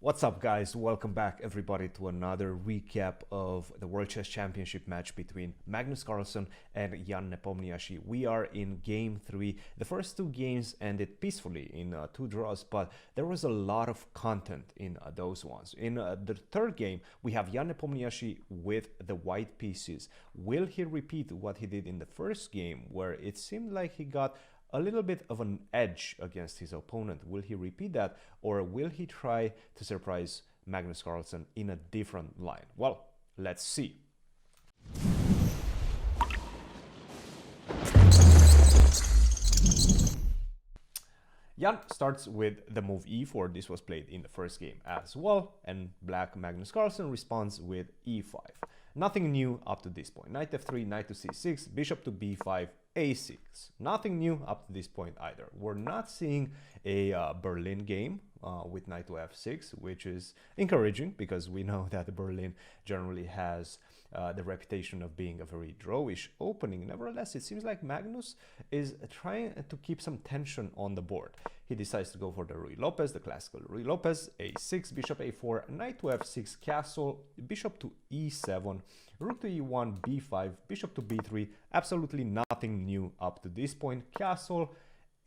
What's up, guys? Welcome back, everybody, to another recap of the World Chess Championship match between Magnus Carlsen and Jan Nepomniachtchi. We are in game 3. The first two games ended peacefully in 2 draws, but there was a lot of content in those ones. In the third game, we have Jan Nepomniachtchi with the white pieces. Will he repeat what he did in the first game, where it seemed like he got a little bit of an edge against his opponent? Will he repeat that, or will he try to surprise Magnus Carlsen in a different line? Well, let's see. Jan starts with the move e4. This was played in the first game as well, and black Magnus Carlsen responds with e5. Nothing new up to this point. Knight f3, knight to c6, bishop to b5, a6. Nothing new up to this point either. We're not seeing a Berlin game with knight to f6, which is encouraging because we know that Berlin generally has the reputation of being a very drawish opening. Nevertheless, it seems like Magnus is trying to keep some tension on the board. He decides to go for the Ruy Lopez, the classical Ruy Lopez, a6, bishop a4, knight to f6, castle, bishop to e7, rook to e1, b5, bishop to b3. Absolutely nothing new up to this point. Castle,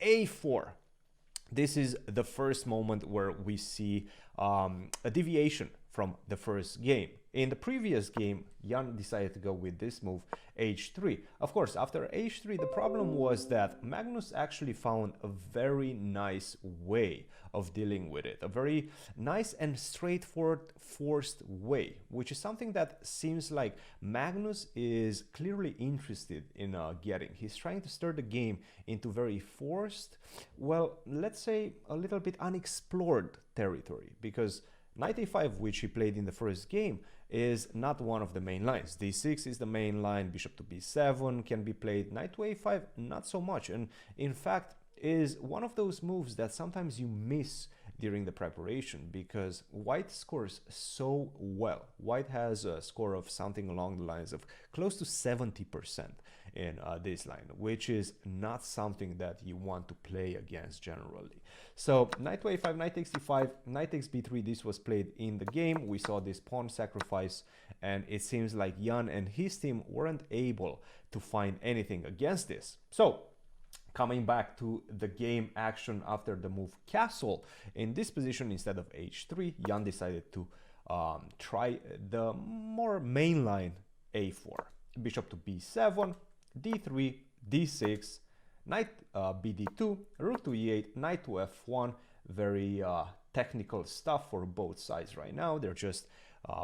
a4. This is the first moment where we see a deviation from the first game. In the previous game, Jan decided to go with this move, h3. Of course, after h3, the problem was that Magnus actually found a very nice way of dealing with it. A very nice and straightforward forced way, which is something that seems like Magnus is clearly interested in getting. He's trying to stir the game into very forced, well, let's say a little bit unexplored territory, because knight a5, which he played in the first game, is not one of the main lines. d6 is the main line, bishop to b7 can be played, knight to a5 not so much, and in fact is one of those moves that sometimes you miss during the preparation because white scores so well. White has a score of something along the lines of close to 70% in this line, which is not something that you want to play against generally. So knight to a5, knight takes d5, knight takes b3. This was played in the game. We saw this pawn sacrifice, and it seems like Jan and his team weren't able to find anything against this. So coming back to the game action after the move castle, in this position instead of h3, Jan decided to try the more mainline a4, bishop to b7, d3, d6, knight bd2, rook to e8, knight to f1. Very technical stuff for both sides right now. They're just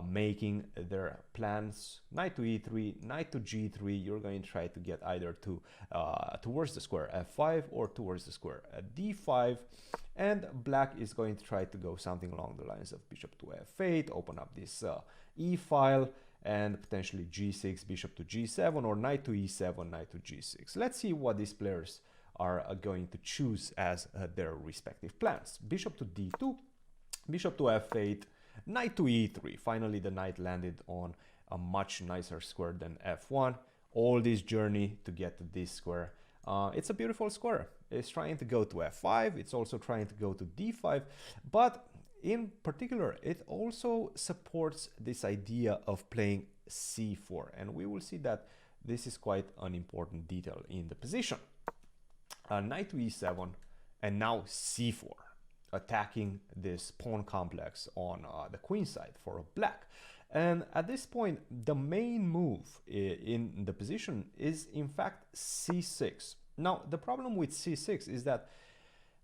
making their plans. Knight to e3, knight to g3. You're going to try to get either to towards the square f5 or towards the square d5, and black is going to try to go something along the lines of bishop to f8, open up this e file, and potentially g6, bishop to g7, or knight to e7, knight to g6. Let's see what these players are going to choose as their respective plans. Bishop to d2, bishop to f8, knight to e3. Finally, the knight landed on a much nicer square than f1. All this journey to get to this square. It's a beautiful square. It's trying to go to f5. It's also trying to go to d5. But in particular, it also supports this idea of playing c4. And we will see that this is quite an important detail in the position. Knight to e7, and now c4. Attacking this pawn complex on the queen side for black. And at this point, the main move in the position is in fact c6. Now, the problem with c6 is that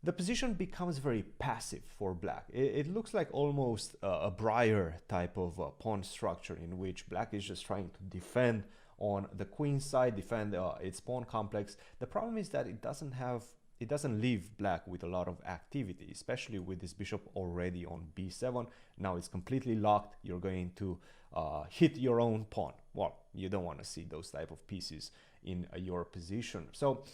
the position becomes very passive for black. It looks like almost a Breyer type of pawn structure in which black is just trying to defend on the queen side, defend its pawn complex. The problem is that it doesn't leave black with a lot of activity, especially with this bishop already on b7. Now it's completely locked. You're going to hit your own pawn. Well, you don't want to see those type of pieces in your position. So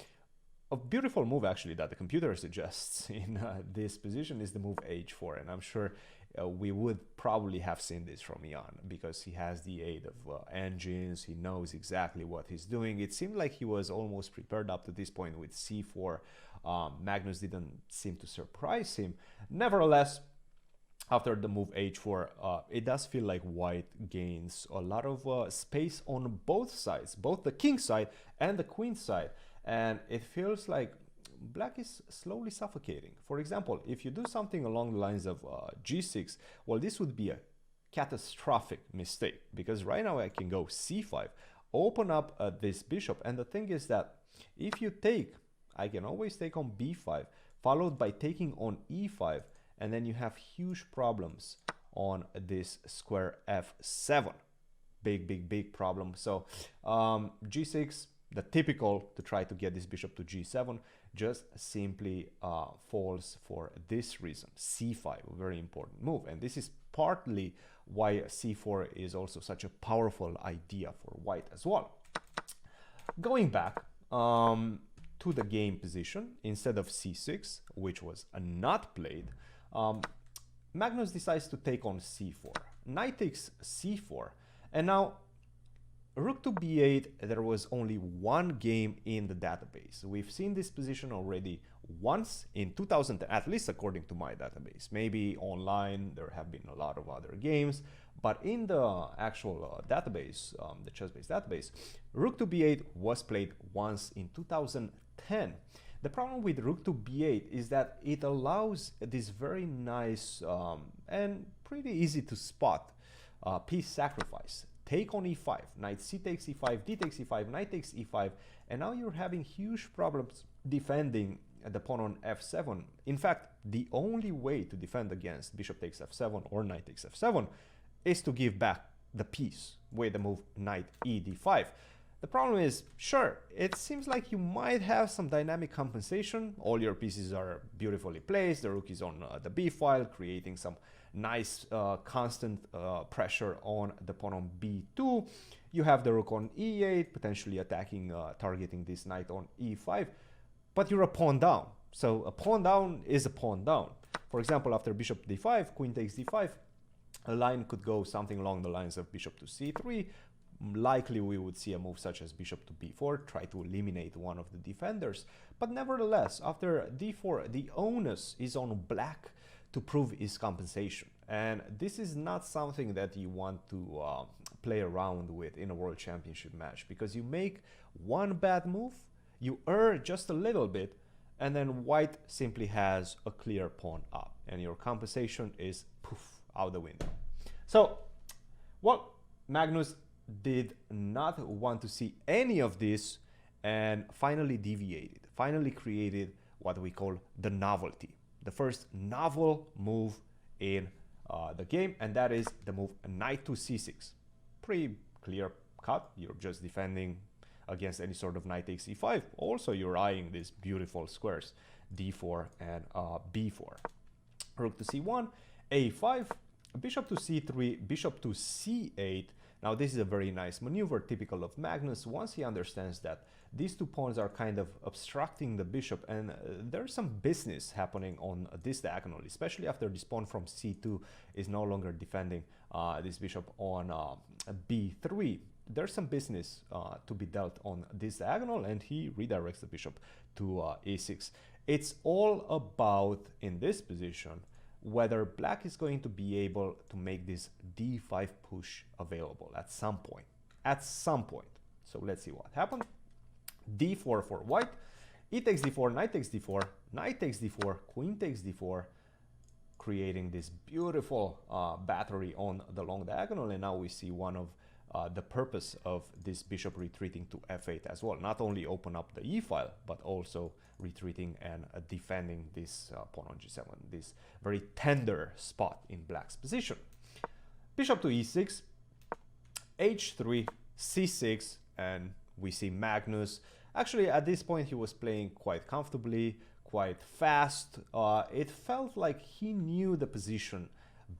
a beautiful move actually that the computer suggests in this position is the move h4, and I'm sure we would probably have seen this from Jan because he has the aid of engines. He knows exactly what he's doing. It seemed like he was almost prepared up to this point with c4. Magnus didn't seem to surprise him. Nevertheless, after the move h4, it does feel like white gains a lot of space on both sides, both the king side and the queen side, and it feels like black is slowly suffocating. For example, if you do something along the lines of g6, well, this would be a catastrophic mistake, because right now I can go c5, open up this bishop, and the thing is that if you take, I can always take on b5, followed by taking on e5, and then you have huge problems on this square f7. Big problem. So g6, the typical to try to get this bishop to g7, just simply falls for this reason. c5, a very important move, and this is partly why c4 is also such a powerful idea for white as well. Going back to the game position, instead of c6, which was not played, Magnus decides to take on c4. Knight takes c4, and now rook to b8, there was only one game in the database. We've seen this position already once in 2000, at least according to my database. Maybe online there have been a lot of other games, but in the actual database, the chess-based database, rook to b8 was played once in 2010. The problem with rook to b8 is that it allows this very nice and pretty easy to spot piece sacrifice. Take on e5, knight c takes e5, d takes e5, knight takes e5, and now you're having huge problems defending the pawn on f7. In fact, the only way to defend against bishop takes f7 or knight takes f7 is to give back the piece with the move knight e d5. The problem is, sure, it seems like you might have some dynamic compensation. All your pieces are beautifully placed. The rook is on the b file, creating some nice constant pressure on the pawn on b2. You have the rook on e8, potentially attacking, targeting this knight on e5, but you're a pawn down. So a pawn down is a pawn down. For example, after bishop d5, queen takes d5, a line could go something along the lines of bishop to c3. Likely we would see a move such as bishop to b4, try to eliminate one of the defenders. But nevertheless, after d4, the onus is on black to prove his compensation. And this is not something that you want to play around with in a world championship match, because you make one bad move, you err just a little bit, and then white simply has a clear pawn up, and your compensation is poof, out the window. So, well, Magnus did not want to see any of this and finally deviated, finally created what we call the novelty, the first novel move in the game, and that is the move knight to c6. Pretty clear cut. You're just defending against any sort of knight takes e5. Also, you're eyeing these beautiful squares d4 and b4. Rook to c1, a5, bishop to c3, bishop to c8. Now this is a very nice maneuver, typical of Magnus, once he understands that these two pawns are kind of obstructing the bishop, and there's some business happening on this diagonal, especially after this pawn from c2 is no longer defending this bishop on b3. There's some business to be dealt on this diagonal, and he redirects the bishop to e6. It's all about, in this position, whether black is going to be able to make this d5 push available at some point. At some point. So let's see what happened. d4 for white, e takes d4, knight takes d4, knight takes d4, queen takes d4, creating this beautiful battery on the long diagonal. And now we see one of the purpose of this bishop retreating to f8 as well. Not only open up the e file, but also retreating and defending this pawn on g7, this very tender spot in black's position. Bishop to e6, h3, c6, and we see Magnus. Actually, at this point, he was playing quite comfortably, quite fast. It felt like he knew the position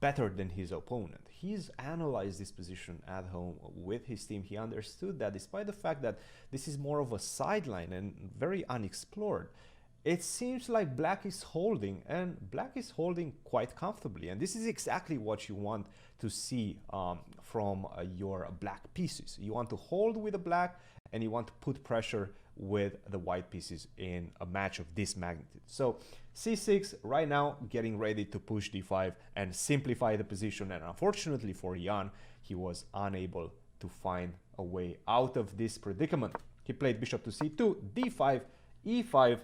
better than his opponent. He's analyzed this position at home with his team. He understood that despite the fact that this is more of a sideline and very unexplored, it seems like black is holding, and black is holding quite comfortably. And this is exactly what you want to see from your black pieces. You want to hold with the black, and you want to put pressure with the white pieces in a match of this magnitude. So c6 right now getting ready to push d5 and simplify the position, and unfortunately for Jan, he was unable to find a way out of this predicament. He played bishop to c2, d5, e5,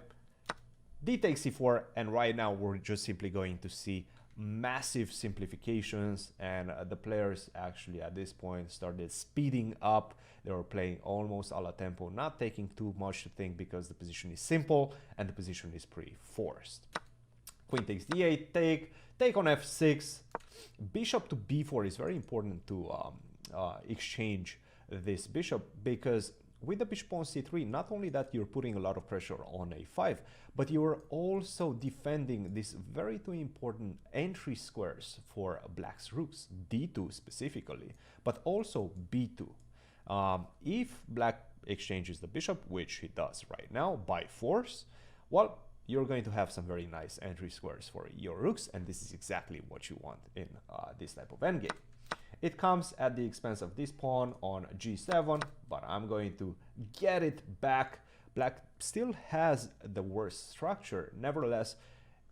d takes c4, and right now we're just simply going to see massive simplifications, and the players actually at this point started speeding up. They were playing almost a la tempo, not taking too much to think because the position is simple and the position is pretty forced. Queen takes d8, take on f6, bishop to b4 is very important to exchange this bishop, because with the bishop on c3, not only that you're putting a lot of pressure on a5, but you're also defending these very two important entry squares for black's rooks, d2 specifically, but also b2. If black exchanges the bishop, which he does right now by force, well, you're going to have some very nice entry squares for your rooks, and this is exactly what you want in this type of endgame. It comes at the expense of this pawn on g7, but I'm going to get it back. Black still has the worst structure. Nevertheless,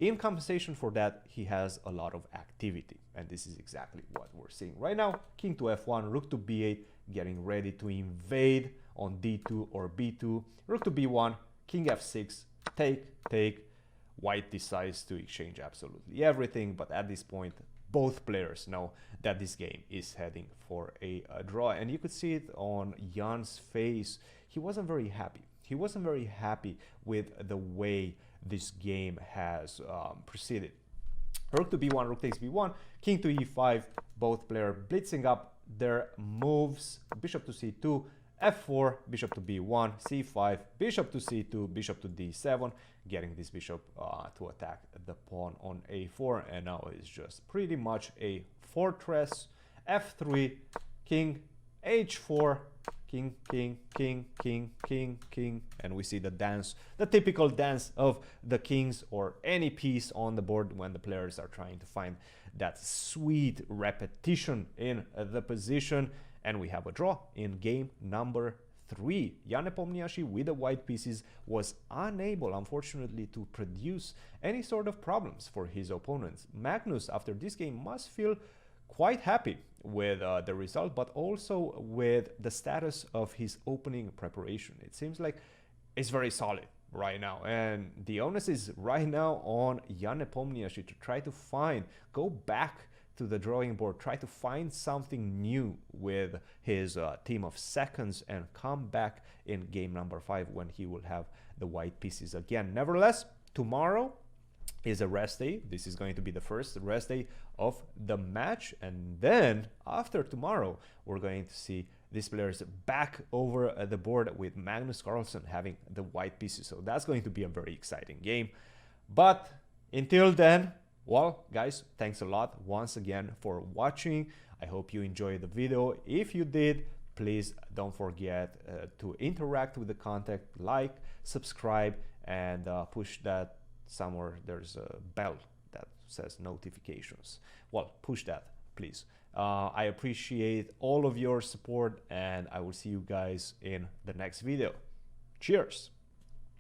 in compensation for that, he has a lot of activity. And this is exactly what we're seeing right now. King to f1, rook to b8, getting ready to invade on d2 or b2. Rook to b1, king f6, take. White decides to exchange absolutely everything, but at this point, both players know that this game is heading for a draw, and you could see it on Jan's face. He wasn't very happy. He wasn't very happy with the way this game has proceeded. Rook to b1, rook takes b1, king to e5, both players blitzing up their moves, bishop to c2, f4, bishop to b1, c5, bishop to c2, bishop to d7, getting this bishop to attack the pawn on a4, and now it's just pretty much a fortress. f3, king, h4, king, and we see the dance, the typical dance of the kings or any piece on the board when the players are trying to find that sweet repetition in the position. And we have a draw in game number 3. Jan Nepomniachtchi with the white pieces was unable, unfortunately, to produce any sort of problems for his opponents. Magnus, after this game, must feel quite happy with the result, but also with the status of his opening preparation. It seems like it's very solid right now, and the onus is right now on Jan Nepomniachtchi to try to go back to the drawing board, try to find something new with his team of seconds and come back in game number 5 when he will have the white pieces again. Nevertheless, tomorrow is a rest day. This is going to be the first rest day of the match, and then after tomorrow we're going to see these players back over the board with Magnus Carlsen having the white pieces. So that's going to be a very exciting game. But until then, well, guys, thanks a lot once again for watching. I hope you enjoyed the video. If you did, please don't forget to interact with the content, like, subscribe, and push that somewhere. There's a bell that says notifications. Well, push that, please. I appreciate all of your support, and I will see you guys in the next video. Cheers!